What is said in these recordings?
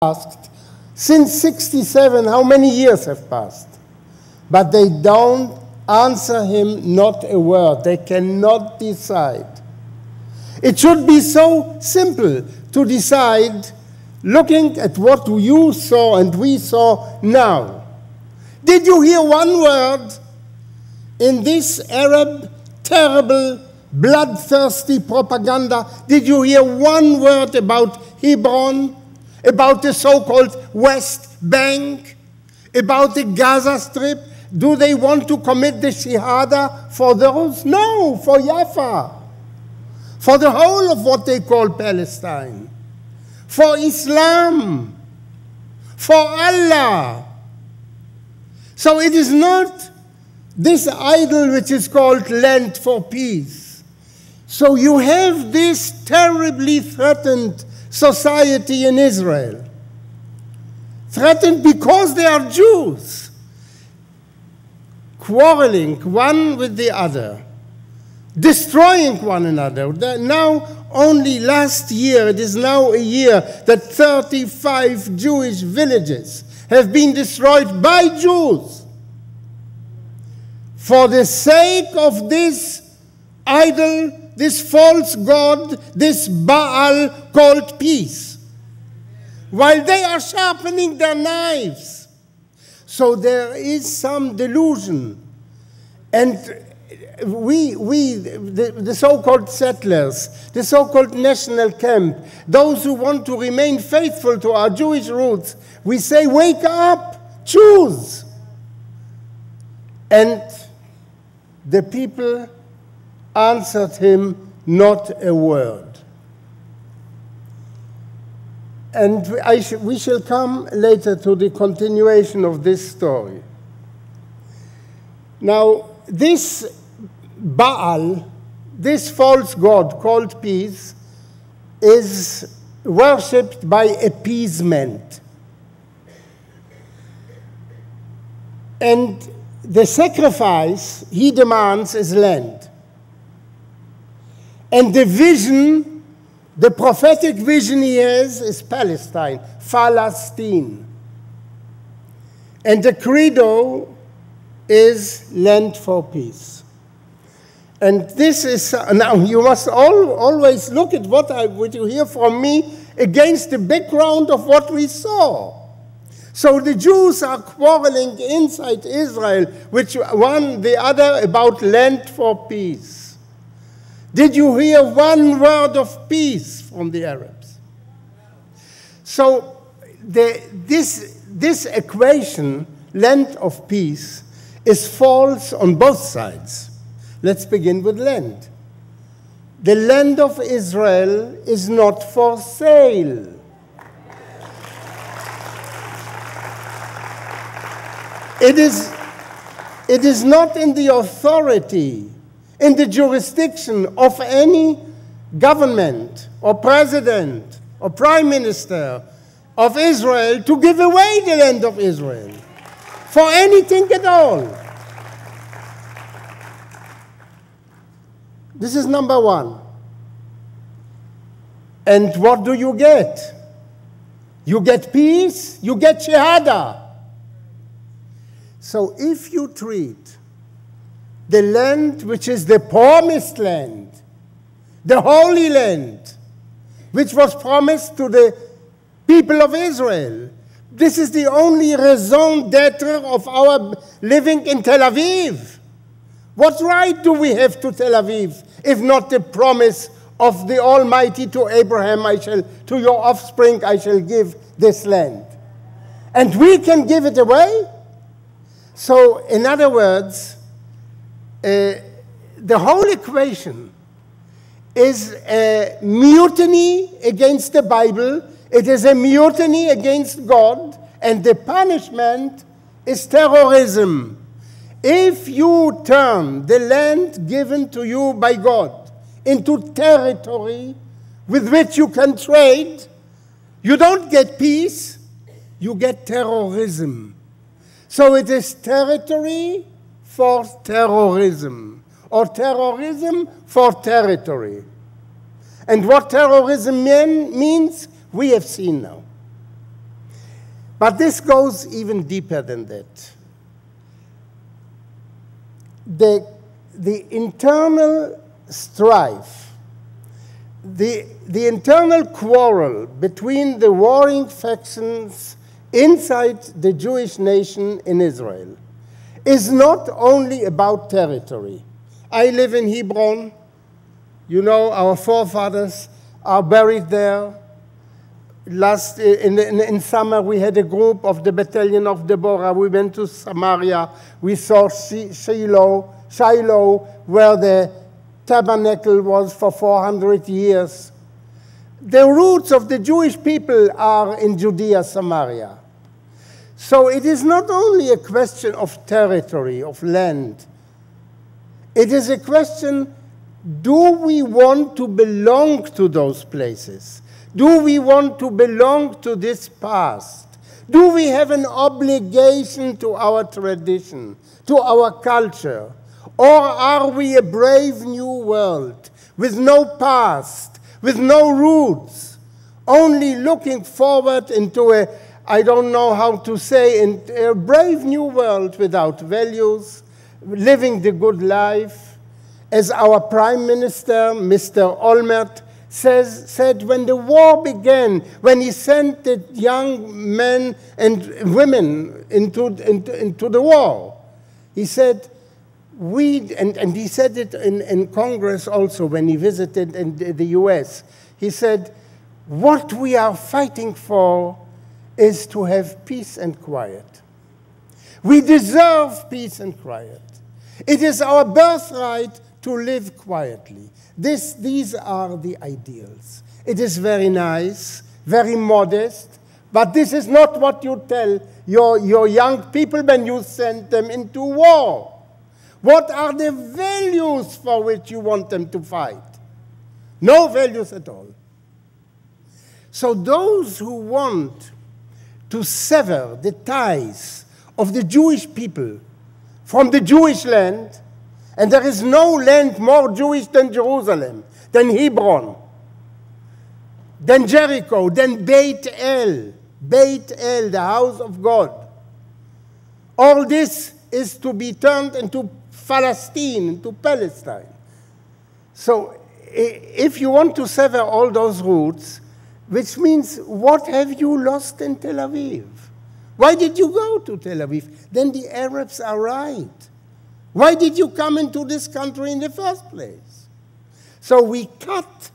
asked, since 67, how many years have passed? But they don't answer him not a word. They cannot decide. It should be so simple to decide, looking at what you saw and we saw now. Did you hear one word in this Arab terrible, bloodthirsty propaganda? Did you hear one word about Hebron, about the so-called West Bank, about the Gaza Strip? Do they want to commit the Shahada for those? No, for Jaffa, for the whole of what they call Palestine, for Islam, for Allah. So it is not this idol which is called land for peace. So you have this terribly threatened society in Israel. Threatened because they are Jews, quarreling one with the other, destroying one another. Now, only last year, it is now a year that 35 Jewish villages have been destroyed by Jews for the sake of this idol, this false god, this Baal called peace, while they are sharpening their knives. So there is some delusion. And the so-called settlers, the so-called national camp, those who want to remain faithful to our Jewish roots, we say, wake up, choose. And the people answered him not a word. And we shall come later to the continuation of this story. Now, this Baal, this false god called peace, is worshipped by appeasement. And the sacrifice he demands is land. And the vision, the prophetic vision he has is Palestine, Palestine. And the credo is land for peace. And this is, now you must always look at what you hear from me against the background of what we saw. So the Jews are quarreling inside Israel, which one the other about land for peace. Did you hear one word of peace from the Arabs? So this equation, land of peace, is false on both sides. Let's begin with land. The land of Israel is not for sale. It is not in the authority, in the jurisdiction of any government or president or prime minister of Israel to give away the land of Israel for anything at all. This is number one. And what do you get? You get peace, you get Shahada. So if you treat the land which is the promised land, the Holy Land, which was promised to the people of Israel, this is the only raison d'etre of our living in Tel Aviv. What right do we have to Tel Aviv, if not the promise of the Almighty to Abraham, to your offspring I shall give this land. And we can give it away? So, in other words, the whole equation is a mutiny against the Bible. It is a mutiny against God, and the punishment is terrorism. If you turn the land given to you by God into territory with which you can trade, you don't get peace, you get terrorism. So it is territory for terrorism, or terrorism for territory. And what terrorism means, we have seen now. But this goes even deeper than that. The internal strife, the internal quarrel between the warring factions inside the Jewish nation in Israel is not only about territory. I live in Hebron. You know, our forefathers are buried there. In summer, we had a group of the battalion of Deborah. We went to Samaria. We saw Shiloh, where the tabernacle was for 400 years. The roots of the Jewish people are in Judea, Samaria. So it is not only a question of territory, of land. It is a question, do we want to belong to those places? Do we want to belong to this past? Do we have an obligation to our tradition, to our culture? Or are we a brave new world with no past, with no roots, only looking forward into a, I don't know how to say, a brave new world without values, living the good life? As our Prime Minister, Mr. Olmert, said when the war began, when he sent the young men and women into the war, he said, and he said it in Congress also when he visited in the US, he said, what we are fighting for is to have peace and quiet. We deserve peace and quiet. It is our birthright to live quietly. These are the ideals. It is very nice, very modest, but this is not what you tell your young people when you send them into war. What are the values for which you want them to fight? No values at all. So those who want to sever the ties of the Jewish people from the Jewish land, and there is no land more Jewish than Jerusalem, than Hebron, than Jericho, than Beit El, the house of God. All this is to be turned into Palestine, into Palestine. So if you want to sever all those roots, which means what have you lost in Tel Aviv? Why did you go to Tel Aviv? Then the Arabs are right. Why did you come into this country in the first place? So we cut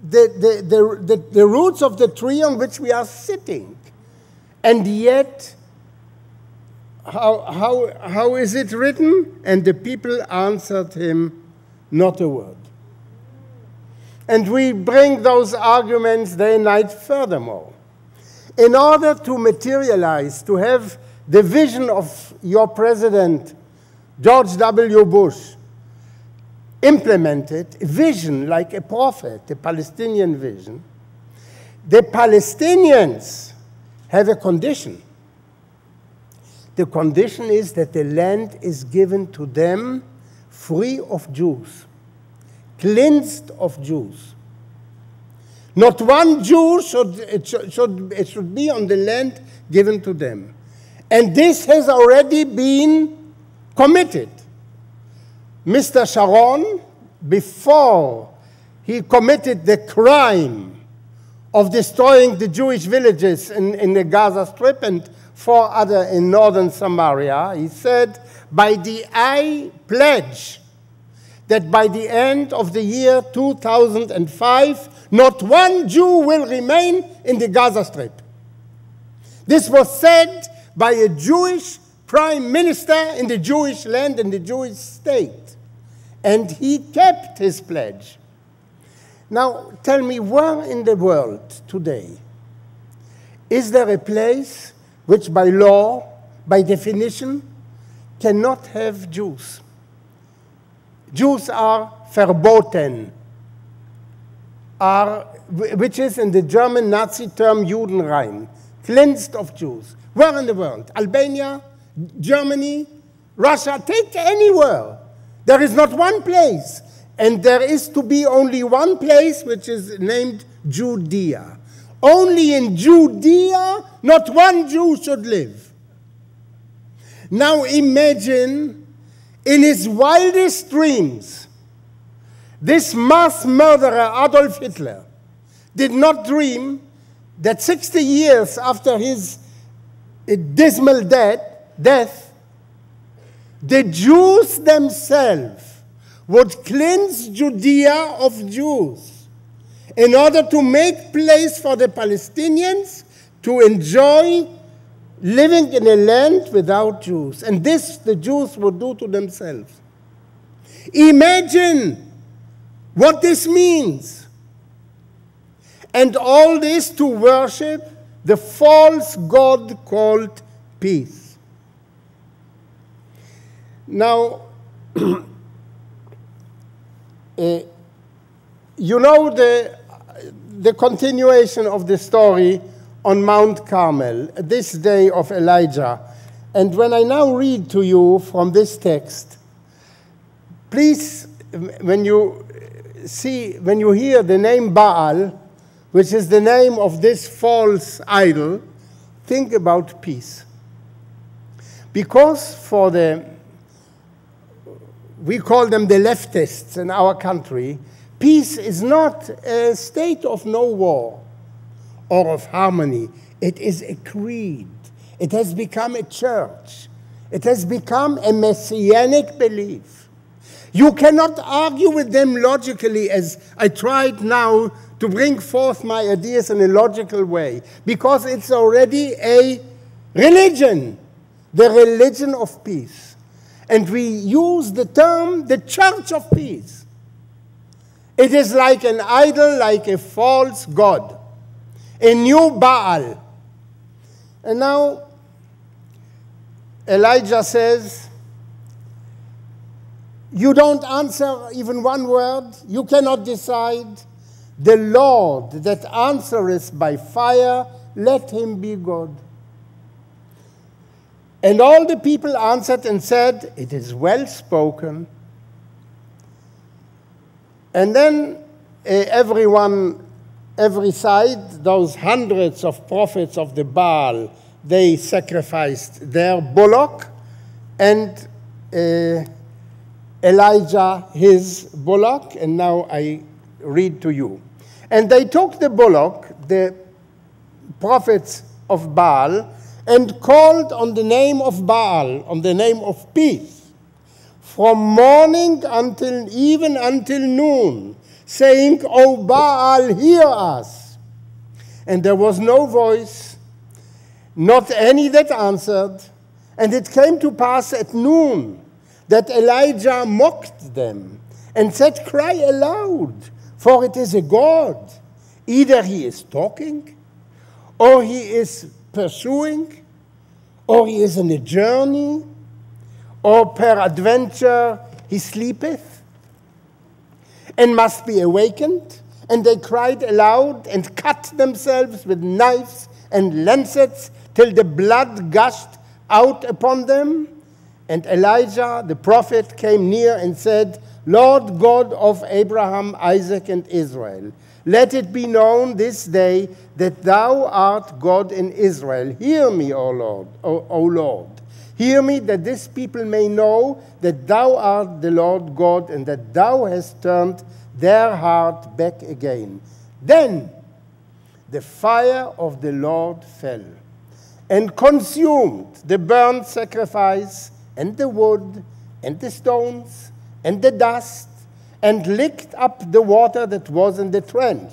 the roots of the tree on which we are sitting. And yet, how is it written? And the people answered him, not a word. And we bring those arguments day and night furthermore. In order to materialize, to have the vision of your president, George W. Bush, implemented, a vision like a prophet, a Palestinian vision, the Palestinians have a condition. The condition is that the land is given to them free of Jews, cleansed of Jews. Not one Jew should be on the land given to them. And this has already been committed. Mr. Sharon, before he committed the crime of destroying the Jewish villages in the Gaza Strip and 4 other in northern Samaria, he said, I pledge that by the end of the year 2005, not one Jew will remain in the Gaza Strip. This was said by a Jewish prime minister in the Jewish land, in the Jewish state. And he kept his pledge. Now, tell me, where in the world today is there a place which by law, by definition, cannot have Jews? Jews are verboten, which is in the German Nazi term Judenrein, cleansed of Jews. Where in the world? Albania, Germany, Russia, take anywhere. There is not one place. And there is to be only one place which is named Judea. only in Judea not one Jew should live. Now imagine, in his wildest dreams, this mass murderer Adolf Hitler did not dream that 60 years after his dismal death, the Jews themselves would cleanse Judea of Jews in order to make place for the Palestinians to enjoy living in a land without Jews. And this the Jews would do to themselves. Imagine what this means. And all this to worship the false god called peace. Now, you know the continuation of the story on Mount Carmel, this day of Elijah. And when I now read to you from this text, please, when you hear the name Baal, which is the name of this false idol, think about peace. Because we call them the leftists in our country, peace is not a state of no war or of harmony. It is a creed. It has become a church. It has become a messianic belief. You cannot argue with them logically, as I tried now to bring forth my ideas in a logical way, because it's already a religion, the religion of peace. And we use the term the Church of Peace. It is like an idol, like a false god, a new Baal. And now Elijah says, you don't answer even one word, you cannot decide. The Lord that answereth by fire, let him be God. And all the people answered and said, it is well spoken. And then every side, those hundreds of prophets of the Baal, they sacrificed their bullock, and Elijah his bullock. And now I read to you. And they took the bullock, the prophets of Baal, and called on the name of Baal, on the name of peace, from morning even until noon, saying, O Baal, hear us. And there was no voice, not any that answered. And it came to pass at noon that Elijah mocked them and said, cry aloud, for it is a god. Either he is talking, or he is pursuing, or he is in a journey, or peradventure he sleepeth, and must be awakened. And they cried aloud, and cut themselves with knives and lancets, till the blood gushed out upon them. And Elijah the prophet came near and said, Lord God of Abraham, Isaac, and Israel, let it be known this day that thou art God in Israel. Hear me, O Lord, O Lord. Hear me, that this people may know that thou art the Lord God, and that thou hast turned their heart back again. Then the fire of the Lord fell and consumed the burnt sacrifice and the wood and the stones and the dust, and licked up the water that was in the trench.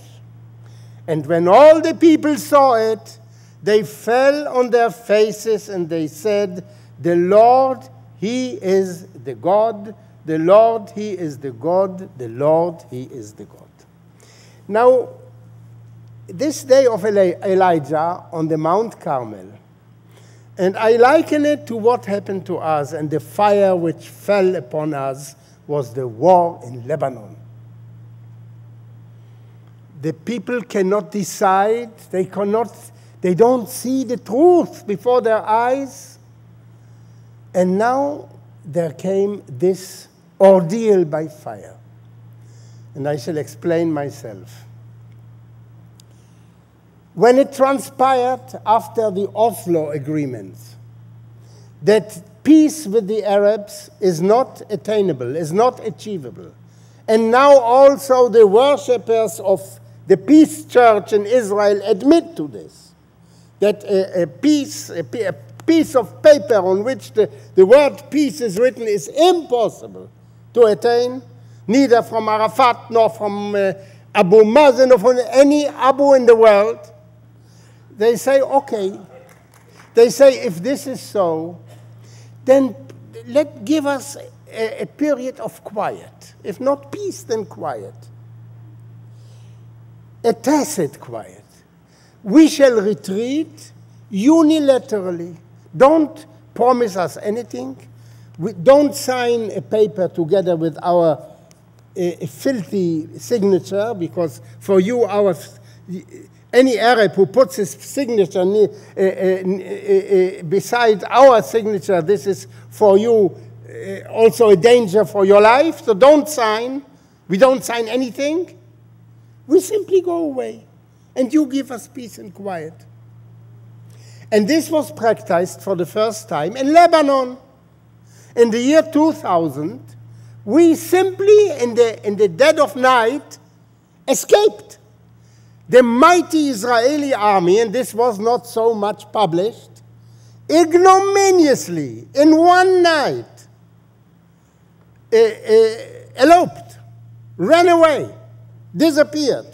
And when all the people saw it, they fell on their faces, and they said, the Lord, he is the God. The Lord, he is the God. The Lord, he is the God. Now, this day of Elijah on the Mount Carmel, and I liken it to what happened to us, and the fire which fell upon us was the war in Lebanon. The people cannot decide, they don't see the truth before their eyes. And now there came this ordeal by fire. And I shall explain myself. when it transpired after the Oslo agreements that peace with the Arabs is not attainable, is not achievable, and now also the worshippers of the Peace Church in Israel admit to this, that a piece of paper on which the word peace is written is impossible to attain, neither from Arafat nor from Abu Mazen nor from any Abu in the world. They say, okay, they say, if this is so, then give us a period of quiet. If not peace, then quiet. A tacit quiet. We shall retreat unilaterally. Don't promise us anything. We don't sign a paper together with our filthy signature, because for you, any Arab who puts his signature beside our signature, this is for you also a danger for your life. So don't sign. We don't sign anything. We simply go away, and you give us peace and quiet. And this was practiced for the first time in Lebanon. In the year 2000, we simply, in the dead of night, escaped. The mighty Israeli army, and this was not so much published, ignominiously, in one night, eloped, ran away, disappeared,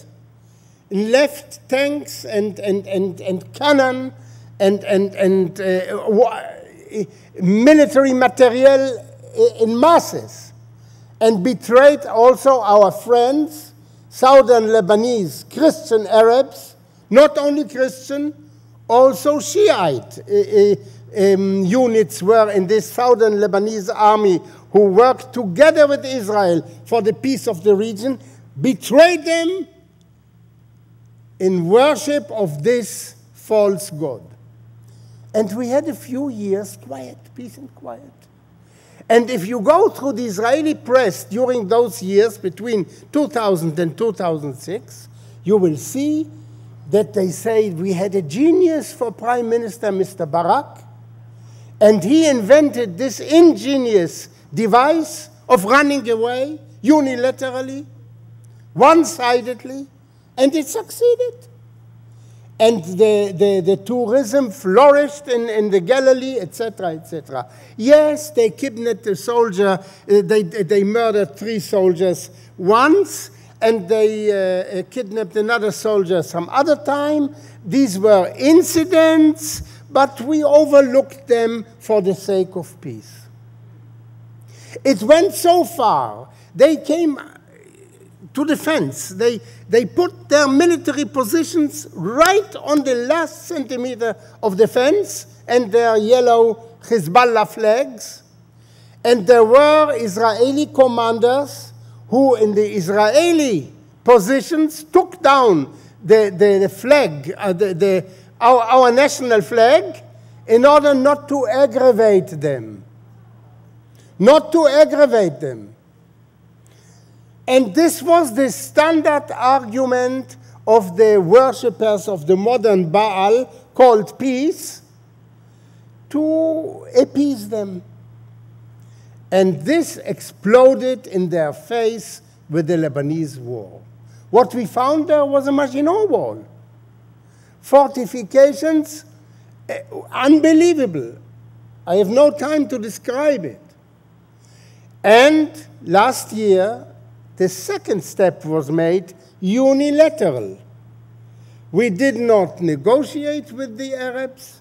and left tanks and cannon and military material in masses, and betrayed also our friends, southern Lebanese Christian Arabs, not only Christian, also Shiite units were in this southern Lebanese army who worked together with Israel for the peace of the region, betrayed them in worship of this false god. And we had a few years quiet, peace and quiet. And if you go through the Israeli press during those years between 2000 and 2006, you will see that they say we had a genius for Prime Minister Mr. Barak, and he invented this ingenious device of running away unilaterally, one-sidedly, and it succeeded. And the tourism flourished in the Galilee, etc., etc. Yes, they kidnapped a soldier. They murdered 3 soldiers once, and they kidnapped another soldier some other time. These were incidents, but we overlooked them for the sake of peace. It went so far, they came to the fence. They put their military positions right on the last centimeter of the fence, and their yellow Hezbollah flags. And there were Israeli commanders who, in the Israeli positions, took down the flag, our national flag, in order not to aggravate them. Not to aggravate them. And this was the standard argument of the worshippers of the modern Baal, called peace, to appease them. And this exploded in their face with the Lebanese war. What we found there was a Maginot Wall. Fortifications, unbelievable. I have no time to describe it. And last year, the second step was made unilateral. We did not negotiate with the Arabs.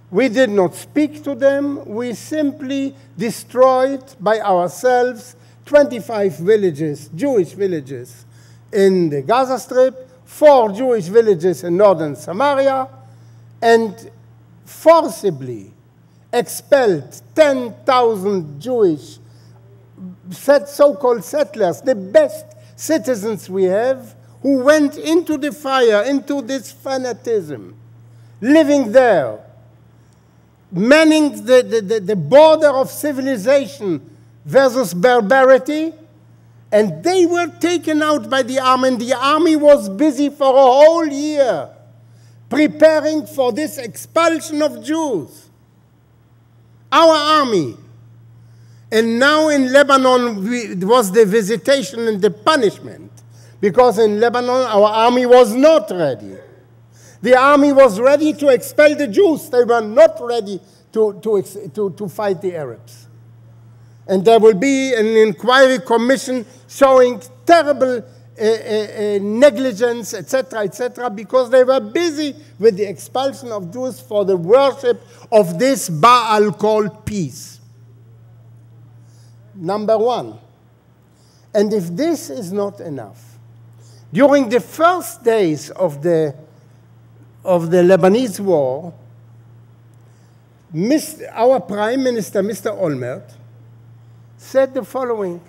We did not speak to them. We simply destroyed by ourselves 25 villages, Jewish villages, in the Gaza Strip, 4 Jewish villages in northern Samaria, and forcibly expelled 10,000 Jewish so-called settlers, the best citizens we have, who went into the fire, into this fanatism, living there, manning the border of civilization versus barbarity, and they were taken out by the army, and the army was busy for a whole year preparing for this expulsion of Jews. Our army. And now in Lebanon, it was the visitation and the punishment. Because in Lebanon, our army was not ready. The army was ready to expel the Jews. They were not ready to fight the Arabs. And there will be an inquiry commission showing terrible negligence, etc., because they were busy with the expulsion of Jews for the worship of this Baal called peace. Number one. And if this is not enough, during the first days of the Lebanese war, our Prime Minister, Mr. Olmert, said the following.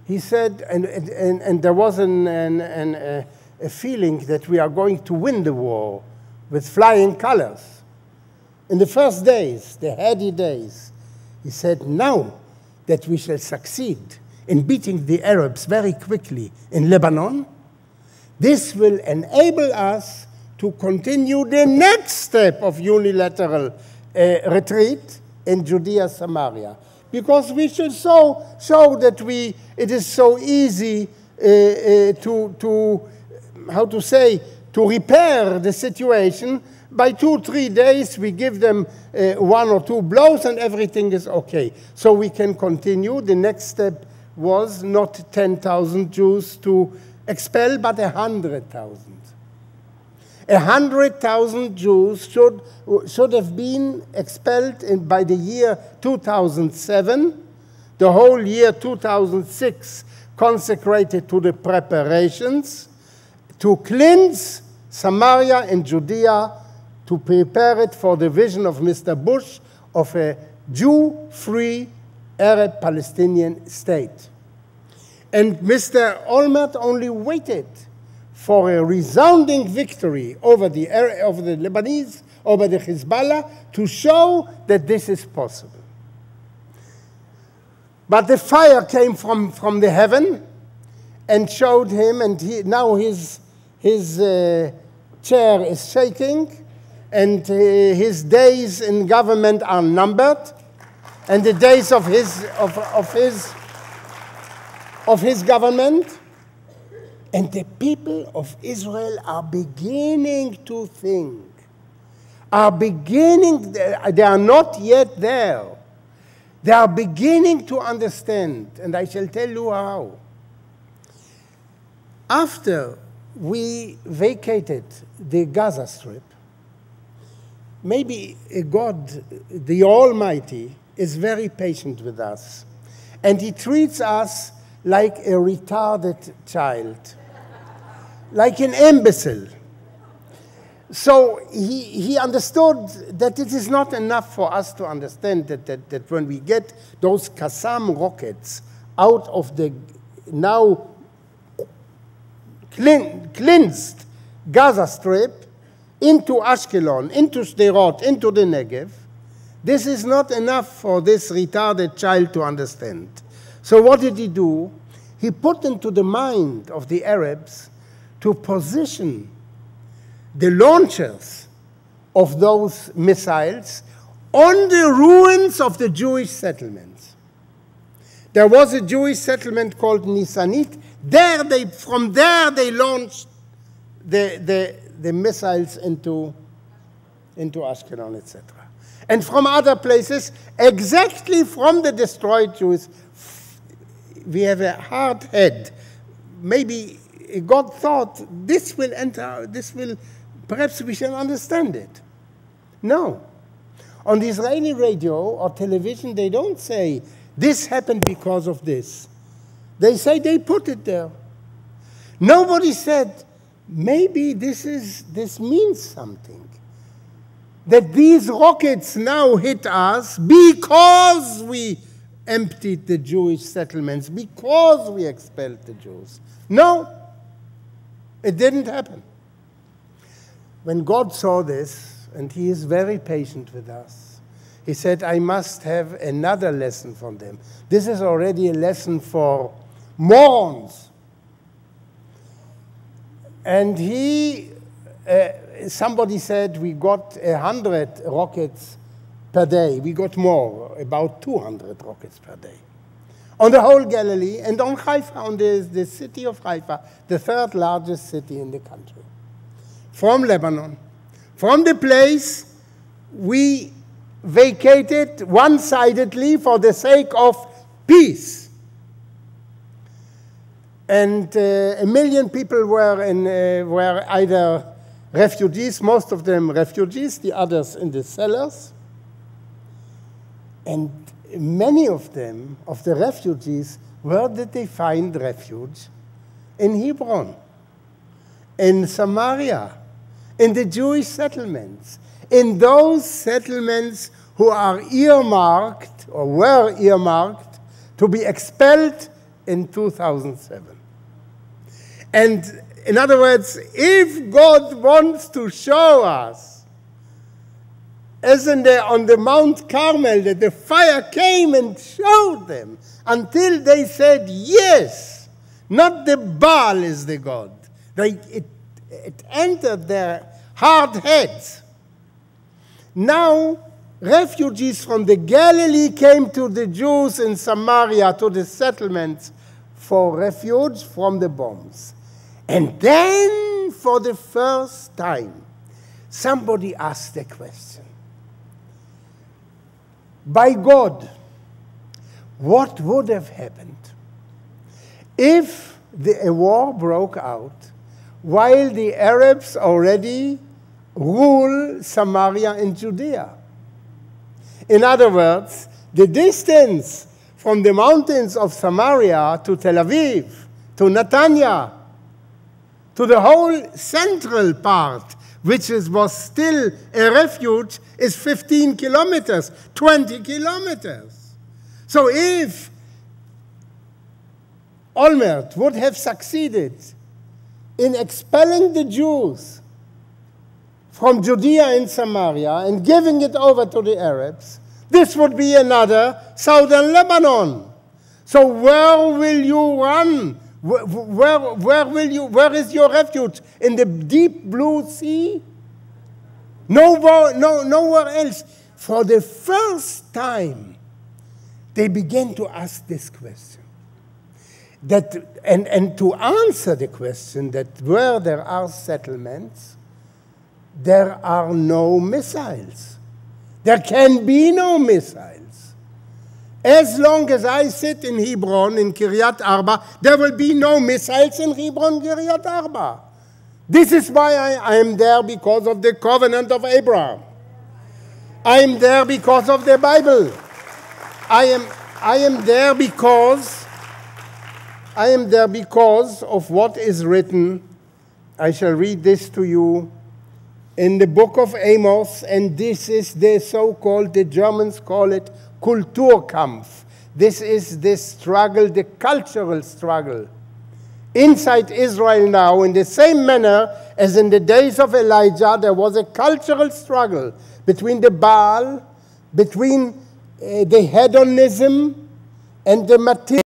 He said, and there was a feeling that we are going to win the war with flying colors. In the first days, the heady days, he said, now that we shall succeed in beating the Arabs very quickly in Lebanon, this will enable us to continue the next step of unilateral retreat in Judea, Samaria. Because we should show that it is so easy to repair the situation. By 2-3 days, we give them 1 or 2 blows and everything is okay. So we can continue. The next step was not 10,000 Jews to expel, but 100,000. 100,000 Jews should have been expelled by the year 2007, the whole year 2006 consecrated to the preparations to cleanse Samaria and Judea, to prepare it for the vision of Mr. Bush of a Jew-free Arab-Palestinian state. And Mr. Olmert only waited for a resounding victory over the Lebanese, over the Hezbollah, to show that this is possible. But the fire came from the heaven and showed him, and now his chair is shaking, and his days in government are numbered, and the days of his government. And the people of Israel are beginning to think, they are not yet there. They are beginning to understand, and I shall tell you how. After we vacated the Gaza Strip, maybe God, the Almighty, is very patient with us, and He treats us like a retarded child, like an imbecile. So he understood that it is not enough for us to understand that when we get those Qassam rockets out of the now cleansed Gaza Strip into Ashkelon, into Sderot, into the Negev, this is not enough for this retarded child to understand. So what did he do? He put into the mind of the Arabs to position the launchers of those missiles on the ruins of the Jewish settlements. There was a Jewish settlement called Nisanit. From there they launched the missiles into Ashkelon, etc. And from other places, exactly from the destroyed Jews, we have a hard head. Maybe God thought this will enter, perhaps we shall understand it. No. On the Israeli radio or television, they don't say, this happened because of this. They say they put it there. Nobody said, maybe this means something. That these rockets now hit us because we emptied the Jewish settlements, because we expelled the Jews. No, it didn't happen. When God saw this, and He is very patient with us, He said, I must have another lesson from them. This is already a lesson for morons. And He somebody said we got 100 rockets per day. We got more, about 200 rockets per day. On the whole Galilee and on Haifa, on the city of Haifa, the third largest city in the country. From Lebanon, from the place we vacated one-sidedly for the sake of peace. And 1 million people were either refugees, most of them refugees, the others in the cellars. And many of them, of the refugees, where did they find refuge? In Hebron, in Samaria, in the Jewish settlements, in those settlements who are earmarked, or were earmarked, to be expelled in 2007. And in other words, if God wants to show us, as on the Mount Carmel, that the fire came and showed them until they said, yes, not the Baal is the God. It entered their hard heads. Now, refugees from the Galilee came to the Jews in Samaria, to the settlements, for refuge from the bombs. And then, for the first time, somebody asked the question, by God, what would have happened if a war broke out while the Arabs already rule Samaria and Judea? In other words, the distance from the mountains of Samaria to Tel Aviv, to Netanya, to the whole central part, which was still a refuge, is 15 kilometers, 20 kilometers. So if Olmert would have succeeded in expelling the Jews from Judea and Samaria and giving it over to the Arabs, this would be another southern Lebanon. So where will you run? Where is your refuge? In the deep blue sea? Nowhere else. For the first time, they began to ask this question. And to answer the question that where there are settlements, there are no missiles. There can be no missiles. As long as I sit in Hebron, in Kiryat Arba, there will be no missiles in Hebron, Kiryat Arba. This is why I am there, because of the covenant of Abraham. I am there because of the Bible. I am there because of what is written. I shall read this to you in the book of Amos, and this is the so-called, the Germans call it Kulturkampf. This is the struggle, the cultural struggle inside Israel now, in the same manner as in the days of Elijah. There was a cultural struggle between the Baal, between the hedonism and the material.